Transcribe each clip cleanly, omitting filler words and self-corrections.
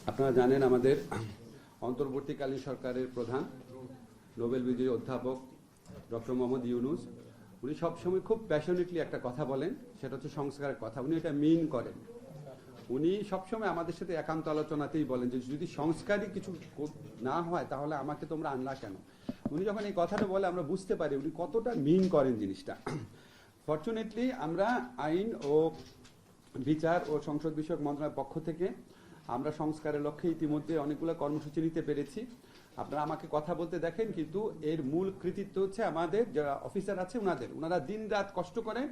আপনারা জানেন আমাদের অন্তর্বর্তীকালীন সরকারের প্রধান নোবেল বিজয়ী অধ্যাপক ডক্টর মোহাম্মদ ইউনূস উনি সবসময় খুব প্যাশনেটলি একটা কথা বলেন, সেটা হচ্ছে সংস্কারের কথা। উনি এটা মিন করেন। উনি সবসময় আমাদের সাথে একান্ত আলোচনাতেই বলেন যে যদি সংস্কারই কিছু না হয় তাহলে আমাকে তোমরা আনলা কেন। উনি যখন এই কথাটা বলে আমরা বুঝতে পারি উনি কতটা মিন করেন জিনিসটা। ফরচুনেটলি আমরা আইন ও বিচার ও সংসদ বিষয়ক মন্ত্রণালয়ের পক্ষ থেকে আমরা সংস্কারের লক্ষ্যে ইতিমধ্যে অনেকগুলো কর্মসূচি নিতে পেরেছি। আপনারা আমাকে কথা বলতে দেখেন, কিন্তু এর মূল কৃতিত্ব হচ্ছে আমাদের যারা অফিসার আছে ওনারা দিন রাত কষ্ট করেন।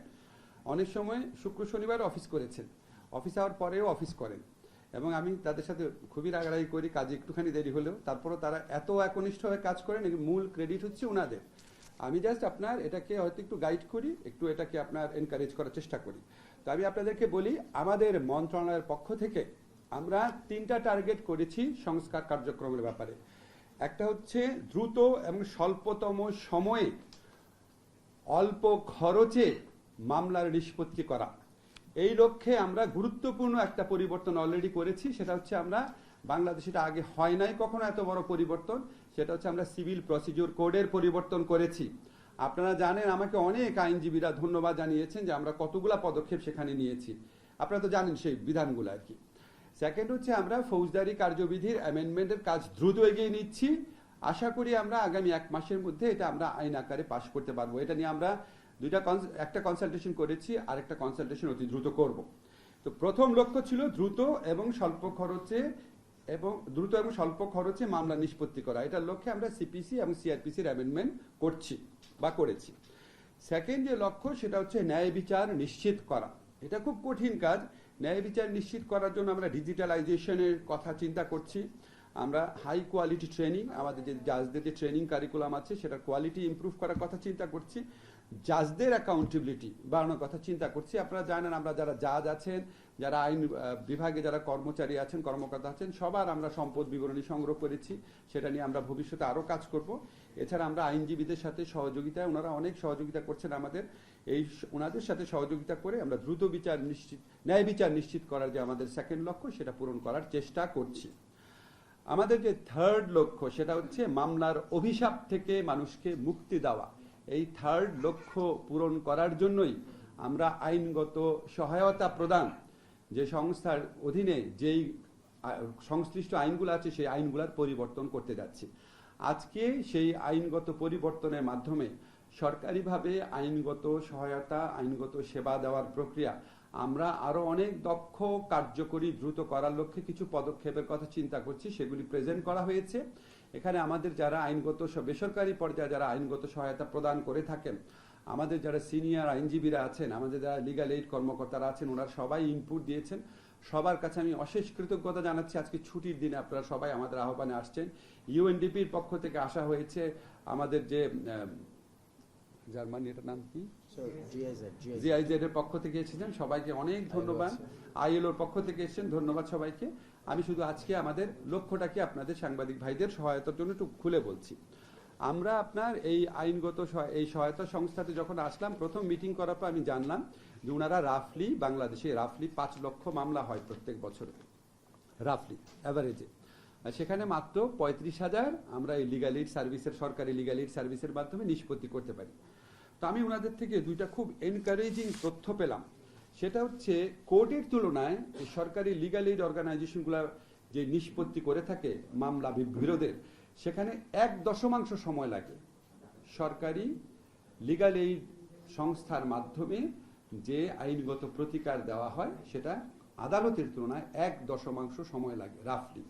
অনেক সময় শুক্র শনিবার অফিস করেছেন, অফিস আওয়ার পরেও অফিস করেন, এবং আমি তাদের সাথে খুবই রাগারাগি করি কাজে একটুখানি দেরি হলেও, তারপরও তারা এত একনিষ্ঠভাবে কাজ করেন। মূল ক্রেডিট হচ্ছে ওনাদের। আমি জাস্ট আপনার এটাকে হয়তো একটু গাইড করি, একটু এটাকে আপনার এনকারেজ করার চেষ্টা করি। তো আমি আপনাদেরকে বলি, আমাদের মন্ত্রণালয়ের পক্ষ থেকে আমরা 3টা টার্গেট করেছি সংস্কার কার্যক্রমের ব্যাপারে। একটা হচ্ছে দ্রুত এবং স্বল্পতম সময়ে অল্প খরচে মামলার নিষ্পত্তি করা। এই লক্ষ্যে আমরা গুরুত্বপূর্ণ একটা পরিবর্তন অলরেডি করেছি। সেটা হচ্ছে আমরা বাংলাদেশে এটা আগে হয় নাই কখনো এত বড় পরিবর্তন, সেটা হচ্ছে আমরা সিভিল প্রসিডিউর কোডের পরিবর্তন করেছি। আপনারা জানেন আমাকে অনেক আইনজীবীরা ধন্যবাদ জানিয়েছেন যে আমরা কতগুলা পদক্ষেপ সেখানে নিয়েছি। আপনারা তো জানেন সেই বিধানগুলো আর কি। সেকেন্ড হচ্ছে আমরা ফৌজদারি কার্যবিধির অ্যামেন্ডমেন্টের কাজ দ্রুত এগিয়ে নিচ্ছি। আশা করি আমরা আগামী 1 মাসের মধ্যে এটা আমরা আইন আকারে পাশ করতে পারবো। এটা নিয়ে আমরা একটা কনসালটেশন করেছি, আর একটা কনসালটেশন অতি দ্রুত করব। তো প্রথম লক্ষ্য ছিল দ্রুত এবং স্বল্প খরচে মামলা নিষ্পত্তি করা। এটার লক্ষ্যে আমরা সিপিসি এবং সিআরপিসির অ্যামেন্ডমেন্ট করেছি। সেকেন্ড যে লক্ষ্য সেটা হচ্ছে ন্যায় বিচার নিশ্চিত করা। এটা খুব কঠিন কাজ। ন্যায় বিচার নিশ্চিত করার জন্য আমরা ডিজিটালাইজেশনের কথা চিন্তা করছি। আমরা হাই কোয়ালিটি ট্রেনিং, আমাদের যে জাজদের যে ট্রেনিং কারিকুলাম আছে সেটার কোয়ালিটি ইমপ্রুভ করার কথা চিন্তা করছি। জাজদের অ্যাকাউন্টেবিলিটি বাড়ানোর কথা চিন্তা করছি। আপনারা জানেন আমরা যারা জাজ আছেন, যারা আইন বিভাগে যারা কর্মচারী আছেন, কর্মকর্তা আছেন, সবার আমরা সম্পদ বিবরণী সংগ্রহ করেছি। সেটা নিয়ে আমরা ভবিষ্যতে আরও কাজ করব। এছাড়া আমরা আইনজীবীদের সাথে সহযোগিতায়, ওনারা অনেক সহযোগিতা করছেন আমাদের, ওনাদের সাথে সহযোগিতা করে আমরা দ্রুত ন্যায় বিচার নিশ্চিত করার যে আমাদের সেকেন্ড লক্ষ্য সেটা পূরণ করার চেষ্টা করছি। আমাদের যে থার্ড লক্ষ্য সেটা হচ্ছে মামলার অভিশাপ থেকে মানুষকে মুক্তি দেওয়া। এই থার্ড লক্ষ্য পূরণ করার জন্যই আমরা আইনগত সহায়তা প্রদান যে সংস্থার অধীনে যেই সংশ্লিষ্ট আইনগুলো আছে সেই আইনগুলোর পরিবর্তন করতে যাচ্ছি। আজকে সেই আইনগত পরিবর্তনের মাধ্যমে সরকারিভাবে আইনগত সহায়তা, আইনগত সেবা দেওয়ার প্রক্রিয়া আমরা আরো অনেক দক্ষ, কার্যকরী, দ্রুত করার লক্ষ্যে কিছু পদক্ষেপের কথা চিন্তা করছি। সেগুলি প্রেজেন্ট করা হয়েছে। এখানে আমাদের যারা আইনগত বেসরকারি পর্যায়ে যারা আইনগত সহায়তা প্রদান করে থাকেন, আমাদের যারা সিনিয়র আইনজীবীরা আছেন, আমাদের যারা লিগ্যাল এইড কর্মকর্তারা আছেন, ওনারা সবাই ইনপুট দিয়েছেন। সবার কাছে আমি অশেষ কৃতজ্ঞতা জানাচ্ছি। আজকে ছুটির দিনে আপনারা সবাই আমাদের আহ্বানে আসছেন। ইউএনডিপির পক্ষ থেকে আসা হয়েছে, আমাদের যে জার্মানি, এটার নাম কি, জিআইজেড এর পক্ষ থেকে এসেছেন, সবাইকে অনেক ধন্যবাদ। আইএলওর পক্ষ থেকে এসেছেন, ধন্যবাদ সবাইকে। আমি শুধু আজকে আমাদের লক্ষ্যটাকে আপনাদের সাংবাদিক ভাইদের সহায়তার জন্য একটু খুলে বলছি। আমরা আপনার এই আইনগত এই সহায়তা সংস্থাতে যখন আসলাম, প্রথম মিটিং করার পর আমি জানলাম যে ওনারা বাংলাদেশে 5 লক্ষ মামলা হয় প্রত্যেক বছর, অ্যাভারেজে। সেখানে মাত্র 35,000 আমরা এই লিগ্যাল এইড সার্ভিসের, সরকারি লিগ্যাল এইড সার্ভিসের মাধ্যমে নিষ্পত্তি করতে পারি। তো আমি ওনাদের থেকে 2টা খুব এনকারেজিং তথ্য পেলাম। সেটা হচ্ছে কোর্টের তুলনায় সরকারি লিগ্যাল এইড অর্গানাইজেশনগুলো যে নিষ্পত্তি করে থাকে মামলা বিরোধের, সেখানে 1 সময় লাগে। সরকারি লিগ্যাল এইড সংস্থার মাধ্যমে যে আইনগত প্রতিকার দেওয়া হয় সেটা আদালতের তুলনায় 1 সময় লাগে রাফলি।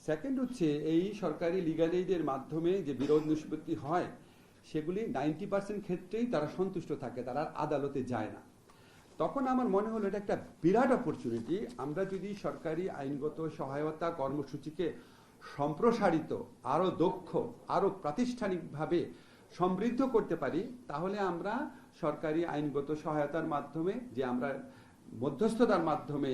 সেকেন্ড হচ্ছে এই সরকারি লিগ্যাল এইডের মাধ্যমে যে বিরোধ নিষ্পত্তি হয় সেগুলি 90% ক্ষেত্রেই তারা সন্তুষ্ট থাকে, তারা আদালতে যায় না। তখন আমার মনে হলো এটা একটা বিরাট অপরচুনিটি। আমরা যদি সরকারি আইনগত সহায়তা কর্মসূচিকে সম্প্রসারিত, আরো দক্ষ, আরো প্রাতিষ্ঠানিকভাবে সমৃদ্ধ করতে পারি, তাহলে আমরা সরকারি আইনগত সহায়তার মাধ্যমে যে আমরা মধ্যস্থতার মাধ্যমে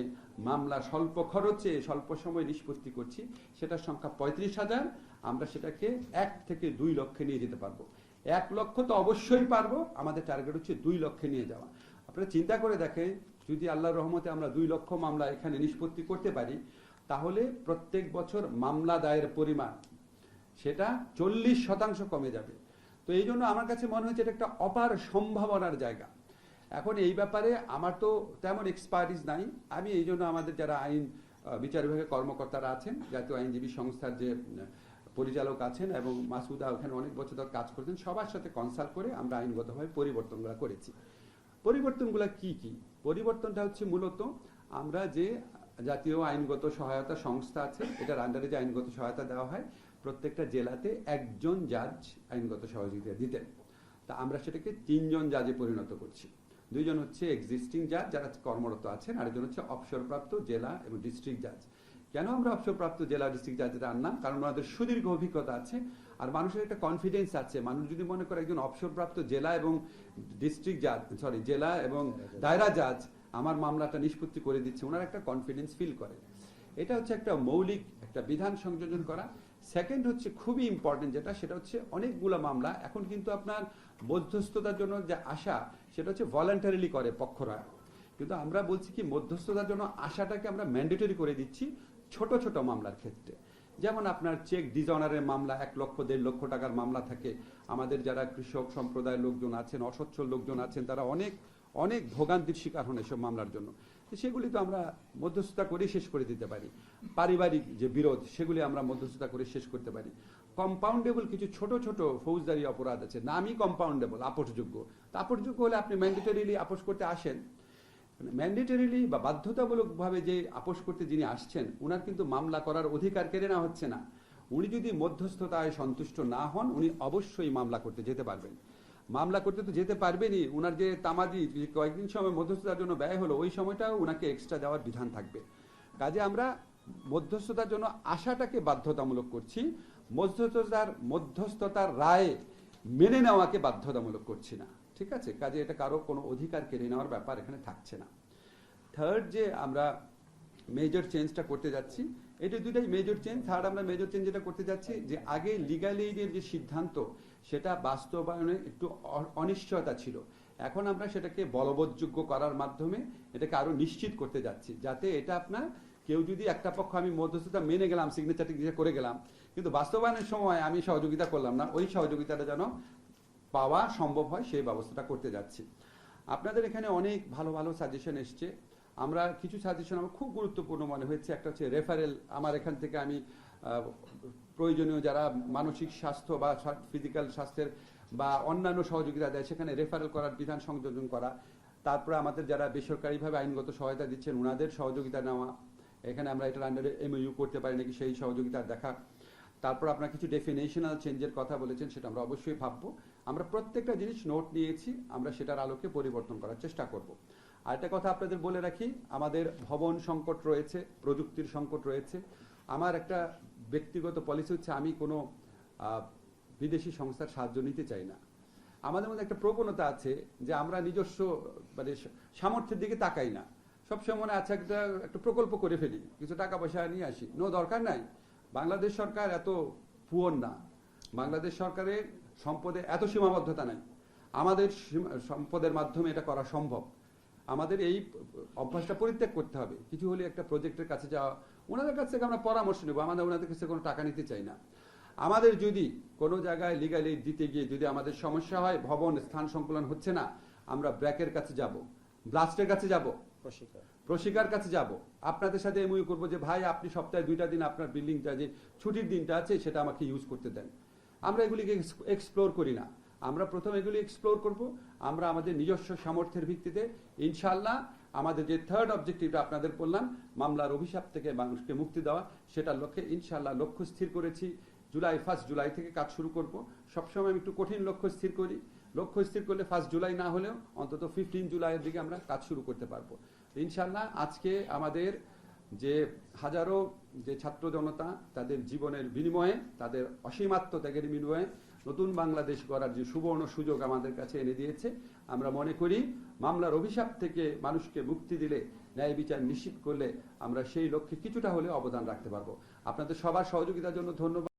মামলা স্বল্প খরচে স্বল্প সময় নিষ্পত্তি করছি, সেটার সংখ্যা 35,000, আমরা সেটাকে 1 থেকে 2 লক্ষে নিয়ে যেতে পারবো। 1 লক্ষ তো অবশ্যই পারবো, আমাদের টার্গেট হচ্ছে 2 লক্ষে নিয়ে যাওয়া। আপনারা চিন্তা করে দেখেন, যদি আল্লাহর রহমতে আমরা 2 লক্ষ মামলা এখানে নিষ্পত্তি করতে পারি, তাহলে প্রত্যেক বছর মামলা দায়ের পরিমাণ সেটা 40% কমে যাবে। তো এই জন্য আমার কাছে মনে হচ্ছে এটা একটা অপার সম্ভাবনার জায়গা। এখন এই ব্যাপারে আমার তো তেমন এক্সপার্টিস নাই, আমি এই জন্য আমাদের যারা আইন বিচার বিভাগের কর্মকর্তারা আছেন, জাতীয় আইনজীবী সংস্থার যে পরিচালক আছেন এবং মাসুদা ওখানে অনেক বছর ধরে কাজ করছেন, সবার সাথে কনসাল্ট করে আমরা আইনগতভাবে পরিবর্তনগুলো করেছি। পরিবর্তনগুলো কি কি? পরিবর্তনটা হচ্ছে মূলত আমরা যে জাতীয় আইনগত সহায়তা সংস্থা আছে, এটার আন্ডারে যে আইনগত সহায়তা দেওয়া হয়, প্রত্যেকটা জেলাতে একজন জাজ আইনগত সহযোগিতা দিতেন। তা আমরা সেটাকে 3 জন জাজে পরিণত করছি। 2 জন হচ্ছে এক্সিস্টিং জাজ যারা কর্মরত আছেন, আরেকজন হচ্ছে অবসরপ্রাপ্ত জেলা এবং ডিস্ট্রিক্ট জাজ। কেন আমরা অবসরপ্রাপ্ত জেলা ডিস্ট্রিক্ট জাজেরা আনলাম? কারণ ওনাদের সুদীর্ঘ অভিজ্ঞতা আছে আর মানুষের একটা কনফিডেন্স আছে। মানুষ যদি মনে করে একজন অবসরপ্রাপ্ত জেলা এবং ডিস্ট্রিক্ট জাজ জেলা এবং দায়রা জাজ আমার মামলাটা নিষ্পত্তি করে দিচ্ছে, ওনার একটা কনফিডেন্স ফিল করে। এটা হচ্ছে একটা মৌলিক একটা বিধান সংযোজন করা। সেকেন্ড হচ্ছে খুবই ইম্পর্টেন্ট যেটা, সেটা হচ্ছে অনেকগুলো মামলা এখন কিন্তু আপনার মধ্যস্থতার জন্য যে আশা সেটা হচ্ছে ভলান্টারিলি করে পক্ষরা, কিন্তু আমরা বলছি কি মধ্যস্থতার জন্য আশাটাকে আমরা ম্যান্ডেটরি করে দিচ্ছি ছোট ছোট মামলার ক্ষেত্রে। যেমন আপনার চেক ডিজঅনারের মামলা 1 লক্ষ 1.5 লক্ষ টাকার মামলা থাকে। আমাদের যারা কৃষক সম্প্রদায়ের লোকজন আছেন, অসচ্ছল লোকজন আছেন, তারা অনেক অনেক ভোগান্তির শিকার হন এসব মামলার জন্য। সেগুলি তো আমরা মধ্যস্থতা করে শেষ করে দিতে পারি। পারিবারিক যে বিরোধ সেগুলি আমরা মধ্যস্থতা করে শেষ করতে পারি। কম্পাউন্ডেবল কিছু ছোট ছোট ফৌজদারি অপরাধ আছে, নামই কম্পাউন্ডেবল, আপোষযোগ্য। তা আপোষযোগ্য হলে আপনি ম্যান্ডেটরিলি আপোষ করতে আসেন, ম্যান্ডেটরিলি বা বাধ্যতামূলকভাবে যে আপোষ করতে যিনি আসছেন উনার কিন্তু মামলা করার অধিকার কেড়ে নেওয়া হচ্ছে না। উনি যদি মধ্যস্থতায় সন্তুষ্ট না হন উনি অবশ্যই মামলা করতে যেতে পারবেন। মামলা করতে তো যেতে পারবেনই, উনার যে তামাদি কয়েকদিন সময় মধ্যস্থতার জন্য ব্যয় হলো ওই সময়টাও উনাকে এক্সট্রা দেওয়ার বিধান থাকবে। কাজে আমরা মধ্যস্থতার জন্য আশাটাকে বাধ্যতামূলক করছি, মধ্যস্থতার রায় মেনে নেওয়াকে বাধ্যতামূলক করছি না। ঠিক আছে, কাজে এটা কারো কোনো অধিকার কেড়ে নেওয়ার ব্যাপার এখানে থাকছে না। থার্ড যে আমরা মেজর চেঞ্জটা করতে যাচ্ছি, এটা দুটাই মেজর চেঞ্জ। থার্ড আমরা মেজর চেঞ্জ যেটা করতে যাচ্ছি যে আগে লিগ্যাল এইডের যে সিদ্ধান্ত সেটা বাস্তবায়নে একটু অনিশ্চয়তা ছিল, এখন আমরা সেটাকে বলবৎযোগ্য করার মাধ্যমে এটাকে আরো নিশ্চিত করতে যাচ্ছি, যাতে এটা আপনার কেউ যদি একটা পক্ষ আমি মধ্যস্থতা মেনে গেলাম, সিগনেচারটি করে গেলাম, কিন্তু বাস্তবায়নের সময় আমি সহযোগিতা করলাম না, ওই সহযোগিতাটা যেন পাওয়া সম্ভব হয় সেই ব্যবস্থাটা করতে যাচ্ছি। আপনাদের এখানে অনেক ভালো ভালো সাজেশন এসছে। আমরা কিছু সাজেশন আমার খুব গুরুত্বপূর্ণ মনে হয়েছে। একটা হচ্ছে রেফারেল, আমার এখান থেকে আমি প্রয়োজনীয় যারা মানসিক স্বাস্থ্য বা ফিজিক্যাল স্বাস্থ্যের বা অন্যান্য সহযোগিতা দেয় সেখানে রেফারেল করার বিধান সংযোজন করা। তারপরে আমাদের যারা বেসরকারিভাবে আইনগত সহায়তা দিচ্ছেন ওনাদের সহযোগিতা নেওয়া, এখানে আমরা এটার আন্ডারে MOU করতে পারি নাকি সেই সহযোগিতা দেখা। তারপর আপনার কিছু ডেফিনেশনাল চেঞ্জের কথা বলেছেন, সেটা আমরা অবশ্যই ভাববো। আমরা প্রত্যেকটা জিনিস নোট নিয়েছি, আমরা সেটার আলোকে পরিবর্তন করার চেষ্টা করব। আরেকটা কথা আপনাদের বলে রাখি, আমাদের ভবন সংকট রয়েছে, প্রযুক্তির সংকট রয়েছে। আমার একটা ব্যক্তিগত পলিসি হচ্ছে আমি কোনো বিদেশি সংস্থার সাহায্য নিতে চাই না। আমাদের মধ্যে একটা প্রবণতা আছে যে আমরা নিজস্ব মানে সামর্থ্যের দিকে তাকাই না, সবসময় মনে আছে একটা প্রকল্প করে ফেলি, কিছু টাকা পয়সা নিয়ে আসি। দরকার নাই। বাংলাদেশ সরকার এত পুয়ার না, বাংলাদেশ সরকারের সম্পদে এত সীমাবদ্ধতা নাই, আমাদের সম্পদের মাধ্যমে এটা করা সম্ভব। আমাদের এই অভ্যাসটা পরিত্যাগ করতে হবে। কিছু হলে একটা প্রজেক্টের কাছে যাওয়া, ওনাদের কাছ থেকে আমরা পরামর্শ নেব, আমাদের ওনাদের কাছে কোনো টাকা নিতে চাই না। আমাদের যদি কোনো জায়গায় লিগ্যাল এইড দিতে গিয়ে যদি আমাদের সমস্যা হয়, ভবন স্থান সংকুলন হচ্ছে না, আমরা ব্র্যাকের কাছে যাব, ব্লাস্টের কাছে যাব, প্রশিকার কাছে যাব, আপনাদের সাথে MOU করবো যে ভাই আপনি সপ্তাহে 2টা দিন আপনার বিল্ডিংটা যে ছুটির দিনটা আছে সেটা আমাকে ইউজ করতে দেন। আমরা এগুলিকে এক্সপ্লোর করি না, আমরা প্রথম এগুলি এক্সপ্লোর করব। আমরা আমাদের নিজস্ব সামর্থ্যের ভিত্তিতে ইনশাআল্লাহ আমাদের যে থার্ড অবজেক্টিভটা আপনাদের বললাম, মামলার অভিশাপ থেকে মানুষকে মুক্তি দেওয়া, সেটার লক্ষ্যে ইনশাআল্লাহ লক্ষ্য স্থির করেছি। 1 জুলাই থেকে কাজ শুরু করব। সবসময় আমি একটু কঠিন লক্ষ্য স্থির করি, লক্ষ্য স্থির করলে 1 জুলাই না হলেও অন্তত 15 জুলাইয়ের দিকে আমরা কাজ শুরু করতে পারবো ইনশাআল্লাহ। আজকে আমাদের যে হাজারো যে ছাত্র জনতা তাদের জীবনের বিনিময়ে, তাদের অসীম আত্মত্যাগের বিনিময়ে নতুন বাংলাদেশ গড়ার যে সুবর্ণ সুযোগ আমাদের কাছে এনে দিয়েছে, আমরা মনে করি মামলার অভিশাপ থেকে মানুষকে মুক্তি দিলে, ন্যায় বিচার নিশ্চিত করলে আমরা সেই লক্ষ্যে কিছুটা হলে অবদান রাখতে পারবো। আপনাদের সবার সহযোগিতার জন্য ধন্যবাদ।